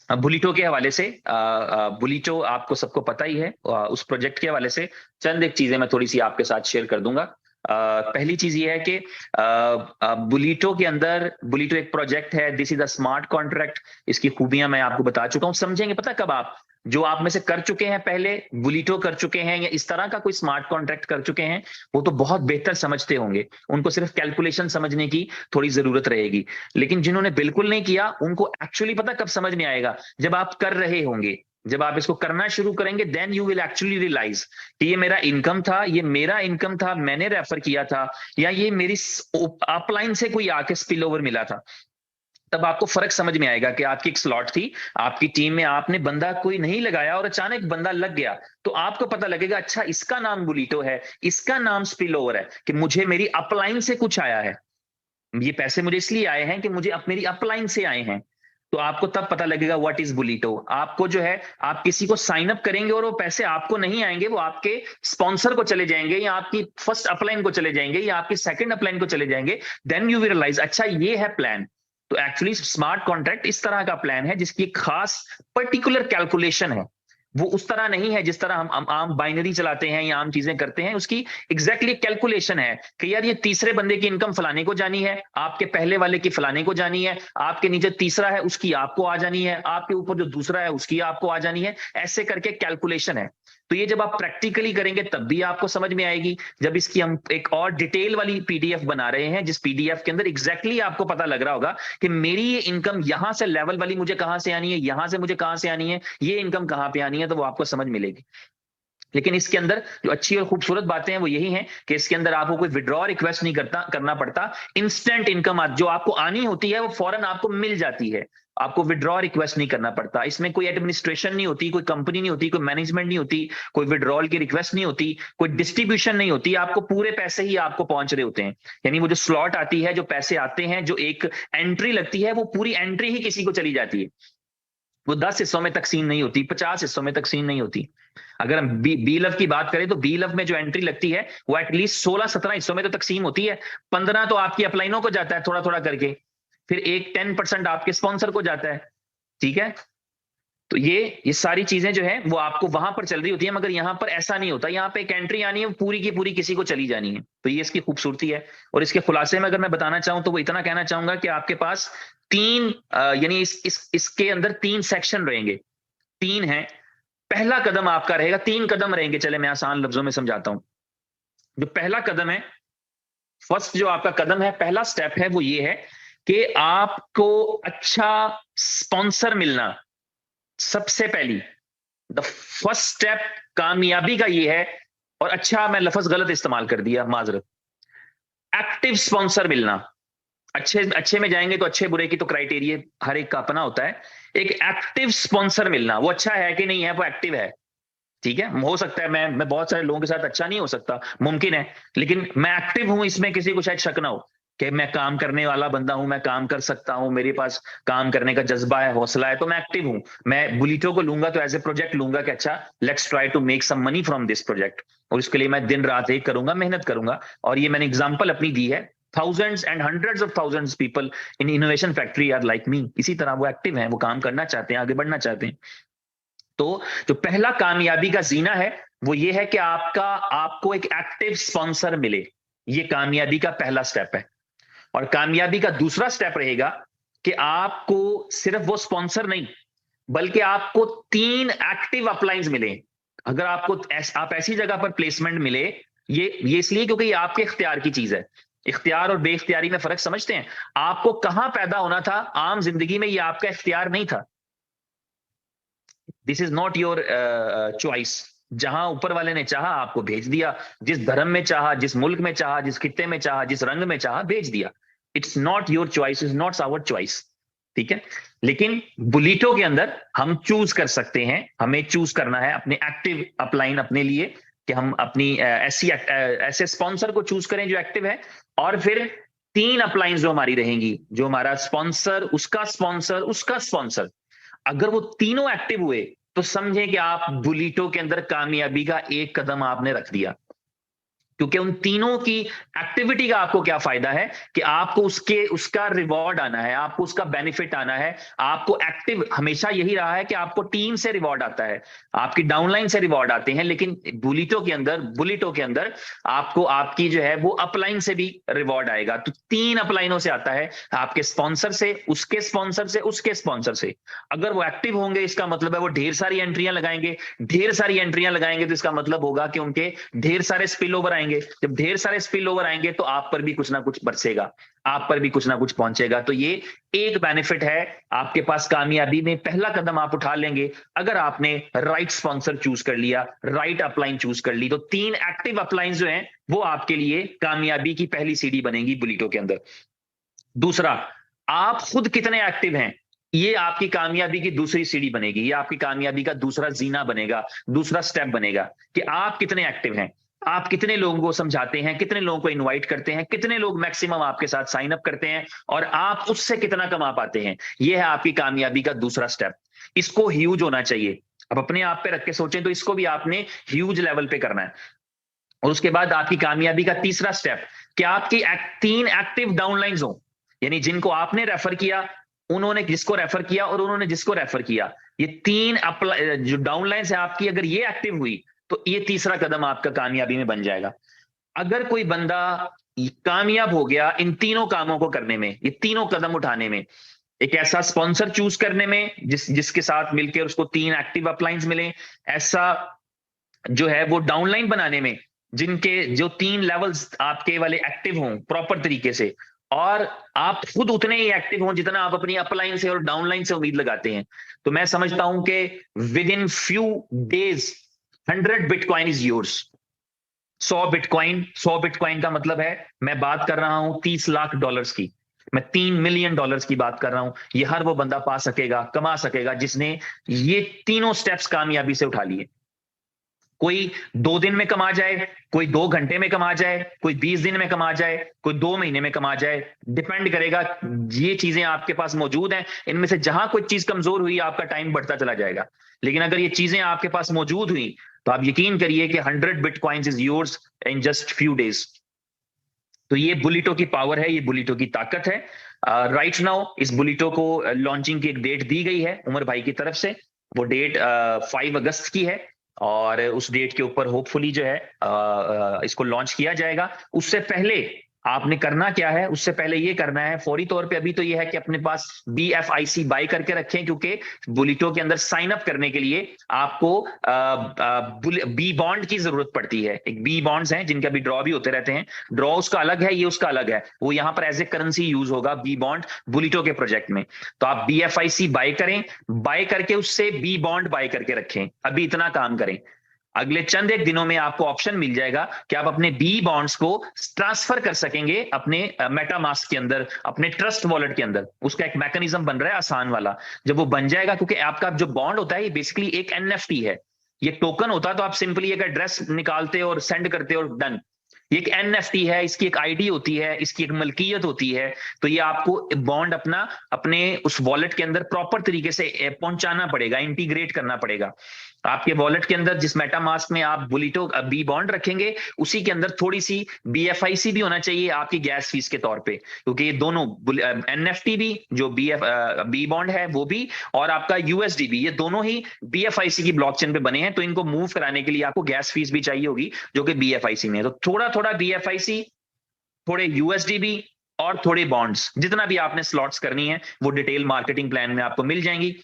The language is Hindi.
बुलीटो के हवाले से, बुलीटो आपको सबको पता ही है। उस प्रोजेक्ट के हवाले से चंद एक चीजें मैं थोड़ी सी आपके साथ शेयर कर दूंगा। पहली चीज ये है कि बुलीटो के अंदर, बुलीटो एक प्रोजेक्ट है, this is a smart contract. इसकी खूबियां मैं आपको बता चुका हूं, समझेंगे पता कब आप, जो आप में से कर चुके हैं पहले, बुलीटो कर चुके हैं या इस तरह का कोई स्मार्ट कॉन्ट्रैक्ट कर चुके हैं, वो तो बहुत बेहतर समझते होंगे, उनको सिर्फ कैलकुलेशन समझने की थोड़ी जरूरत रहेगी। लेकिन जिन्होंने बिल्कुल नहीं किया, उनको एक्चुअली पता कब समझ में आएगा, जब आप कर रहे होंगे, जब आप इसको करना शुरू करेंगे, then you will actually realise कि ये मेरा इनकम था, ये मेरा इनकम था, मैंने रेफर किया था, या ये मेरी अपलाइन से कोई आके स्पिल ओवर मिला था। तब आपको फर्क समझ में आएगा कि आपकी एक स्लॉट थी, आपकी टीम में आपने बंदा कोई नहीं लगाया और अचानक बंदा लग गया, तो आपको पता लगेगा अच्छा इसका नाम बुलीटो है, इसका नाम स्पिल ओवर है, कि मुझे मेरी अपलाइन से कुछ आया है, ये पैसे मुझे इसलिए आए हैं कि मुझे मेरी अपलाइन से आए हैं। तो आपको तब पता लगेगा व्हाट इज बुलीटो। आपको जो है, आप किसी को साइन अप करेंगे और वो पैसे आपको नहीं आएंगे, वो आपके स्पॉन्सर को चले जाएंगे, या आपकी फर्स्ट अपलाइन को चले जाएंगे, या आपकी सेकंड अपलाइन को चले जाएंगे। देन यू विल रियलाइज अच्छा ये है प्लान। तो एक्चुअली स्मार्ट कॉन्ट्रैक्ट इस तरह का प्लान है जिसकी खास पर्टिकुलर कैलकुलेशन है। वो उस तरह नहीं है जिस तरह हम आम बाइनरी चलाते हैं या आम चीजें करते हैं, उसकी एग्जैक्टली कैलकुलेशन है कि यार ये तीसरे बंदे की इनकम फलाने को जानी है, आपके पहले वाले की फलाने को जानी है, आपके नीचे तीसरा है उसकी आपको आ जानी है, आपके ऊपर जो दूसरा है उसकी आपको आ जानी है, ऐसे करके कैलकुलेशन है। तो ये जब आप प्रैक्टिकली करेंगे तब भी आपको समझ में आएगी। जब इसकी हम एक और डिटेल वाली पीडीएफ बना रहे हैं, जिस पीडीएफ के अंदर एग्जैक्टली आपको पता लग रहा होगा कि मेरी ये इनकम यहां से लेवल वाली मुझे कहां से आनी है, यहां से मुझे कहां से आनी है, ये इनकम कहां पे आनी है, तो वो आपको समझ मिलेगी। लेकिन इसके अंदर जो अच्छी और खूबसूरत बातें हैं वो यही हैं कि इसके अंदर आपको कोई विड्रॉ रिक्वेस्ट नहीं करना पड़ता। इंस्टेंट इनकम जो आपको आनी होती है वो फौरन आपको मिल जाती है। आपको विड्रॉ रिक्वेस्ट नहीं करना पड़ता, इसमें कोई एडमिनिस्ट्रेशन नहीं होती, कोई कंपनी नहीं होती, कोई मैनेजमेंट नहीं होती, कोई विड्रॉल की रिक्वेस्ट नहीं होती, कोई डिस्ट्रीब्यूशन नहीं होती। आपको पूरे पैसे ही आपको पहुंच रहे होते हैं। यानी वो जो स्लॉट आती है, जो पैसे आते हैं, जो एक एंट्री लगती है, वो पूरी एंट्री ही किसी को चली जाती है। वो 10 हिस्सों में तकसीम नहीं होती, 50 हिस्सों में तकसीम नहीं होती। अगर हम बी लव की बात करें तो बी लव में जो एंट्री लगती है वो एटलीस्ट 16-17 हिस्सों में तो तकसीम होती है। 15 तो आपकी अपलाइनों को जाता है थोड़ा थोड़ा करके, फिर एक 10% आपके स्पॉन्सर को जाता है। ठीक है। तो ये सारी चीजें जो है वो आपको वहां पर चल रही होती है, मगर यहाँ पर ऐसा नहीं होता। यहाँ पे एक एंट्री आनी है, पूरी की पूरी किसी को चली जानी है। तो ये इसकी खूबसूरती है। और इसके खुलासे में अगर मैं बताना चाहूं तो वो इतना कहना चाहूंगा कि आपके पास तीन यानी इसके अंदर तीन सेक्शन रहेंगे। तीन है। पहला कदम आपका रहेगा, तीन कदम रहेंगे, चले मैं आसान लफ्जों में समझाता हूं। जो पहला कदम है, फर्स्ट जो आपका कदम है, पहला स्टेप है, वो ये है कि आपको अच्छा स्पॉन्सर मिलना। सबसे पहली, द फर्स्ट स्टेप कामयाबी का ये है, और अच्छा मैं लफ्ज गलत इस्तेमाल कर दिया, माजरत, एक्टिव स्पॉन्सर मिलना। अच्छे अच्छे में जाएंगे तो अच्छे बुरे की तो क्राइटेरिया हर एक का अपना होता है। एक एक्टिव स्पॉन्सर मिलना, वो अच्छा है कि नहीं है, वो एक्टिव है। ठीक है, हो सकता है मैं बहुत सारे लोगों के साथ अच्छा नहीं हो सकता, मुमकिन है, लेकिन मैं एक्टिव हूं, इसमें किसी को शायद शक ना हो कि मैं काम करने वाला बंदा हूं, मैं काम कर सकता हूं, मेरे पास काम करने का जज्बा है, हौसला है, तो मैं एक्टिव हूं। मैं बुलीटो को लूंगा तो एज ए प्रोजेक्ट लूंगा कि अच्छा let's try to make some money from this project, और इसके लिए मैं दिन रात एक करूंगा, मेहनत करूंगा। और ये मैंने एग्जाम्पल अपनी दी है। thousands and hundreds of thousands people in innovation factory are like me। इसी तरह वो एक्टिव हैं, वो काम करना चाहते हैं, आगे बढ़ना चाहते हैं। तो जो पहला कामयाबी का जीना है वो ये है कि आपको एक एक्टिव स्पॉन्सर मिले। ये कामयाबी का पहला स्टेप है। और कामयाबी का दूसरा स्टेप रहेगा कि आपको सिर्फ वो स्पॉन्सर नहीं, बल्कि आपको 3 एक्टिव अपलाइंस मिले। अगर आप ऐसी जगह पर प्लेसमेंट मिले, ये इसलिए क्योंकि ये आपके इख्तियार की चीज है। इख्तियार और बेइख्तियारी में फर्क समझते हैं? आपको कहां पैदा होना था आम जिंदगी में, ये आपका इख्तियार नहीं था। This is not your choice. जहां ऊपर वाले ने चाहा आपको भेज दिया, जिस धर्म में चाहा, जिस मुल्क में चाहा, जिस खित्ते में चाहा, जिस रंग में चाहा, भेज दिया। It's not your choice, is not our choice. ठीक है। लेकिन बुलीटो के अंदर हम चूज कर सकते हैं, हमें चूज करना है अपने एक्टिव अपलाइन अपने लिए, कि हम अपनी ऐसे स्पॉन्सर को चूज करें जो एक्टिव है। और फिर 3 अपलाइन जो हमारी रहेंगी, जो हमारा स्पॉन्सर, उसका स्पॉन्सर, उसका स्पॉन्सर, अगर वो तीनों एक्टिव हुए तो समझे कि आप बुलीटो के अंदर कामयाबी का एक कदम आपने रख दिया। क्योंकि उन तीनों की एक्टिविटी का आपको क्या फायदा है कि आपको उसका रिवॉर्ड आना है, आपको उसका बेनिफिट आना है। आपको एक्टिव हमेशा यही रहा है कि आपको टीम से रिवॉर्ड आता है, आपकी डाउनलाइन से रिवॉर्ड आते हैं, लेकिन बुलिटो के अंदर आपको आपकी जो है वो अपलाइन से भी रिवॉर्ड आएगा। तो 3 अपलाइनों से आता है, आपके स्पॉन्सर से, उसके स्पॉन्सर से, उसके स्पॉन्सर से। अगर वो एक्टिव होंगे इसका मतलब है वो ढेर सारी एंट्रियां लगाएंगे, ढेर सारी एंट्रियां लगाएंगे तो इसका मतलब होगा कि उनके ढेर सारे स्पिल ओवर आएंगे। जब ढेर सारे स्पिल ओवर आएंगे तो आप पर भी कुछ ना कुछ बरसेगा, आप पर भी कुछ ना कुछ पहुंचेगा। तो ये एक बेनिफिट है आपके पास कामयाबी में। पहला कदम आप उठा लेंगे अगर आपने राइट स्पॉन्सर चूज कर लिया, राइट अपलाइन चूज कर ली, तो 3 एक्टिव अपलाइन जो हैं वो आपके लिए कामयाबी की पहली सीढ़ी बनेगी बुलिटो के अंदर। दूसरा, आप खुद कितने एक्टिव हैं, ये आपकी कामयाबी की दूसरी सीढ़ी बनेगी, ये आपकी कामयाबी का दूसरा जीना बनेगा, दूसरा स्टेप बनेगा कि आप कितने एक्टिव हैं, आप कितने लोगों को समझाते हैं, कितने लोगों को इनवाइट करते हैं, कितने लोग मैक्सिमम आपके साथ साइन अप करते हैं और आप उससे कितना कमा पाते हैं। यह है आपकी कामयाबी का दूसरा स्टेप। इसको ह्यूज होना चाहिए। अब अपने आप पे रख के सोचें तो इसको भी आपने ह्यूज लेवल पे करना है। और उसके बाद आपकी कामयाबी का तीसरा स्टेप कि आपकी 3 एक्टिव डाउनलाइंस हो, यानी जिनको आपने रेफर किया, उन्होंने जिसको रेफर किया और उन्होंने जिसको रेफर किया, ये 3 जो डाउनलाइंस है आपकी, अगर ये एक्टिव हुई तो ये तीसरा कदम आपका कामयाबी में बन जाएगा। अगर कोई बंदा कामयाब हो गया इन तीनों कामों को करने में, ये तीनों कदम उठाने में, एक ऐसा स्पॉन्सर चूज करने में जिसके साथ मिलकर उसको 3 एक्टिव अपलाइंस मिले, ऐसा जो है वो डाउनलाइन बनाने में जिनके जो 3 लेवल्स आपके वाले एक्टिव हों प्रॉपर तरीके से, और आप खुद उतने ही एक्टिव हों जितना आप अपनी अपलाइन से और डाउनलाइन से उम्मीद लगाते हैं, तो मैं समझता हूं कि with in few days 100 bitcoin is yours. 100 bitcoin का मतलब है, मैं बात कर रहा हूं $30 लाख की, मैं $3 मिलियन की बात कर रहा हूं। ये हर वो बंदा पा सकेगा, कमा सकेगा जिसने ये तीनों स्टेप्स कामयाबी से उठा लिए। कोई 2 दिन में कमा जाए, कोई 2 घंटे में कमा जाए, कोई 20 दिन में कमा जाए, कोई 2 महीने में कमा जाए, डिपेंड करेगा। ये चीजें आपके पास मौजूद हैं, इनमें से जहां कोई चीज कमजोर हुई आपका टाइम बढ़ता चला जाएगा। लेकिन अगर ये चीजें आपके पास मौजूद हुई तो आप यकीन करिए कि 100 bitcoins is yours in just few days. तो ये बुलिटो की पावर है, ये बुलिटो की ताकत है। राइट नाउ इस बुलिटो को लॉन्चिंग की एक डेट दी गई है उमर भाई की तरफ से। वो डेट 5 अगस्त की है और उस डेट के ऊपर होपफुली जो है इसको लॉन्च किया जाएगा। उससे पहले आपने करना क्या है, उससे पहले ये करना है फौरी तौर पे अभी तो ये है कि अपने पास BFIC बाय करके रखें, क्योंकि बुलिटो के अंदर साइन अप करने के लिए आपको बी बॉन्ड की जरूरत पड़ती है। एक बी बॉन्ड्स हैं जिनके अभी ड्रॉ भी होते रहते हैं, ड्रॉ उसका अलग है, ये उसका अलग है, वो यहाँ पर एज ए करेंसी यूज होगा बी बॉन्ड बुलिटो के प्रोजेक्ट में। तो आप BFIC बाय करें, बाय करके उससे बी बॉन्ड बाय करके रखें, अभी इतना काम करें। अगले चंद एक दिनों में आपको ऑप्शन मिल जाएगा कि आप अपने बी बॉन्ड्स को ट्रांसफर कर सकेंगे अपने मेटामास्क के अंदर, अपने ट्रस्ट वॉलेट के अंदर। उसका एक मैकेनिज्म बन रहा है आसान वाला। जब वो बन जाएगा, क्योंकि आपका जो बॉन्ड होता है ये बेसिकली एक NFT है, ये टोकन होता तो आप सिंपली एक एड्रेस निकालते और सेंड करते और डन। ये एक NFT है, इसकी एक ID होती है, इसकी एक मलकियत होती है। तो ये आपको बॉन्ड अपना अपने उस वॉलेट के अंदर प्रॉपर तरीके से पहुंचाना पड़ेगा, इंटीग्रेट करना पड़ेगा। आपके वॉलेट के अंदर जिस मेटामास्क में आप बुलिटो बी बॉन्ड रखेंगे, उसी के अंदर थोड़ी सी BFIC भी होना चाहिए आपकी गैस फीस के तौर पे, क्योंकि ये दोनों NFT भी जो बी बॉन्ड है वो भी, और आपका USD भी, ये दोनों ही BFIC की ब्लॉकचेन पे बने हैं। तो इनको मूव कराने के लिए आपको गैस फीस भी चाहिए होगी जो कि BFIC में है। तो थोड़ा थोड़ा BFIC, थोड़े USD भी और थोड़े बॉन्ड्स, जितना भी आपने स्लॉट्स करनी है वो डिटेल मार्केटिंग प्लान में आपको मिल जाएंगी।